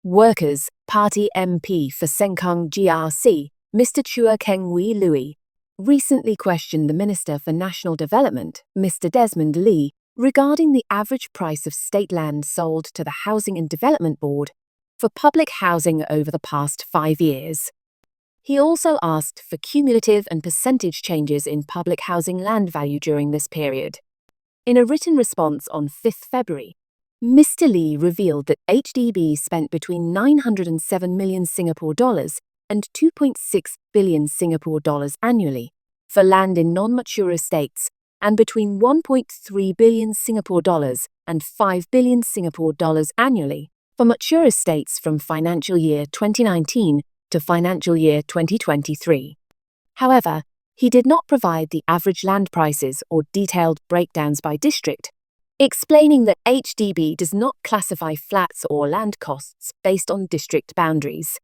Workers' Party MP for Sengkang GRC, Mr. Chua Louis, recently questioned the Minister for National Development, Mr. Desmond Lee, regarding the average price of state land sold to the Housing and Development Board for public housing over the past 5 years. He also asked for cumulative and percentage changes in public housing land value during this period. In a written response on 5 February, Mr. Lee revealed that HDB spent between 907 million Singapore dollars and 2.6 billion Singapore dollars annually for land in non-mature estates and between 1.3 billion Singapore dollars and 5 billion Singapore dollars annually for mature estates from financial year 2019 to financial year 2023. However, he did not provide the average land prices or detailed breakdowns by district, explaining that HDB does not classify flats or land costs based on district boundaries.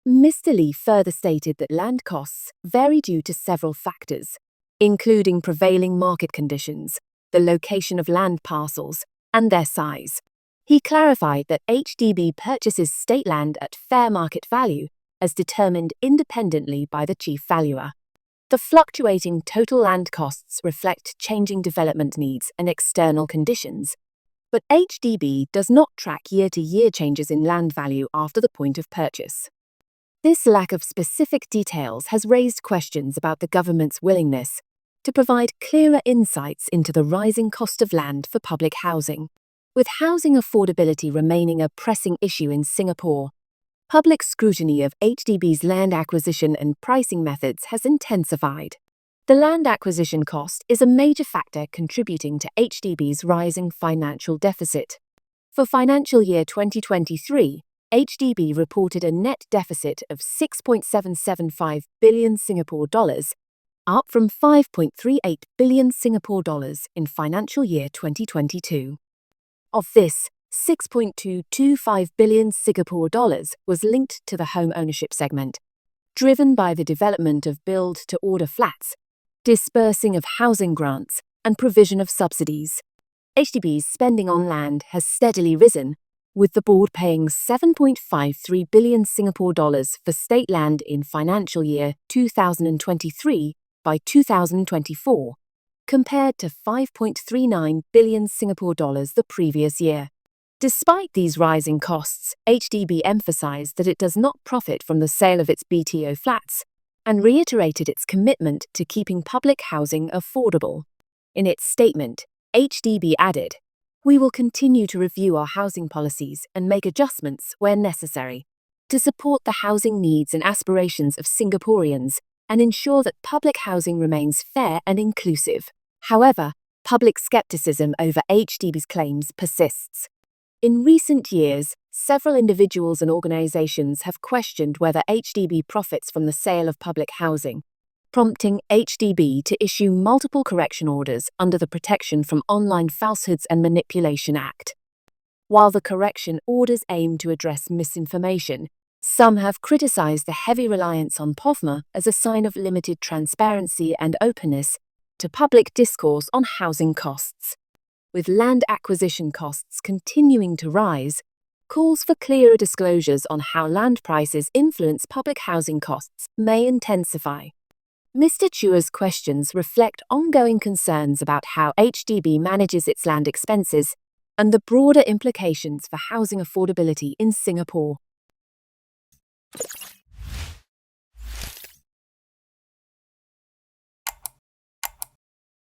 Mr. Lee further stated that land costs vary due to several factors, including prevailing market conditions, the location of land parcels, and their size. He clarified that HDB purchases state land at fair market value as determined independently by the chief valuer. The fluctuating total land costs reflect changing development needs and external conditions, but HDB does not track year-to-year changes in land value after the point of purchase. This lack of specific details has raised questions about the government's willingness to provide clearer insights into the rising cost of land for public housing. With housing affordability remaining a pressing issue in Singapore, public scrutiny of HDB's land acquisition and pricing methods has intensified. The land acquisition cost is a major factor contributing to HDB's rising financial deficit. For financial year 2023, HDB reported a net deficit of 6.775 billion Singapore dollars, up from 5.38 billion Singapore dollars in financial year 2022. Of this, 6.225 billion Singapore dollars was linked to the home ownership segment, driven by the development of build-to-order flats, dispersing of housing grants, and provision of subsidies. HDB's spending on land has steadily risen, with the board paying 7.53 billion Singapore dollars for state land in financial year 2023 by 2024, compared to 5.39 billion Singapore dollars the previous year. Despite these rising costs, HDB emphasized that it does not profit from the sale of its BTO flats and reiterated its commitment to keeping public housing affordable. In its statement, HDB added, "We will continue to review our housing policies and make adjustments where necessary to support the housing needs and aspirations of Singaporeans and ensure that public housing remains fair and inclusive." However, public skepticism over HDB's claims persists. In recent years, several individuals and organizations have questioned whether HDB profits from the sale of public housing, prompting HDB to issue multiple correction orders under the Protection from Online Falsehoods and Manipulation Act. While the correction orders aim to address misinformation, some have criticized the heavy reliance on POFMA as a sign of limited transparency and openness to public discourse on housing costs. With land acquisition costs continuing to rise, calls for clearer disclosures on how land prices influence public housing costs may intensify. Mr. Chua's questions reflect ongoing concerns about how HDB manages its land expenses and the broader implications for housing affordability in Singapore.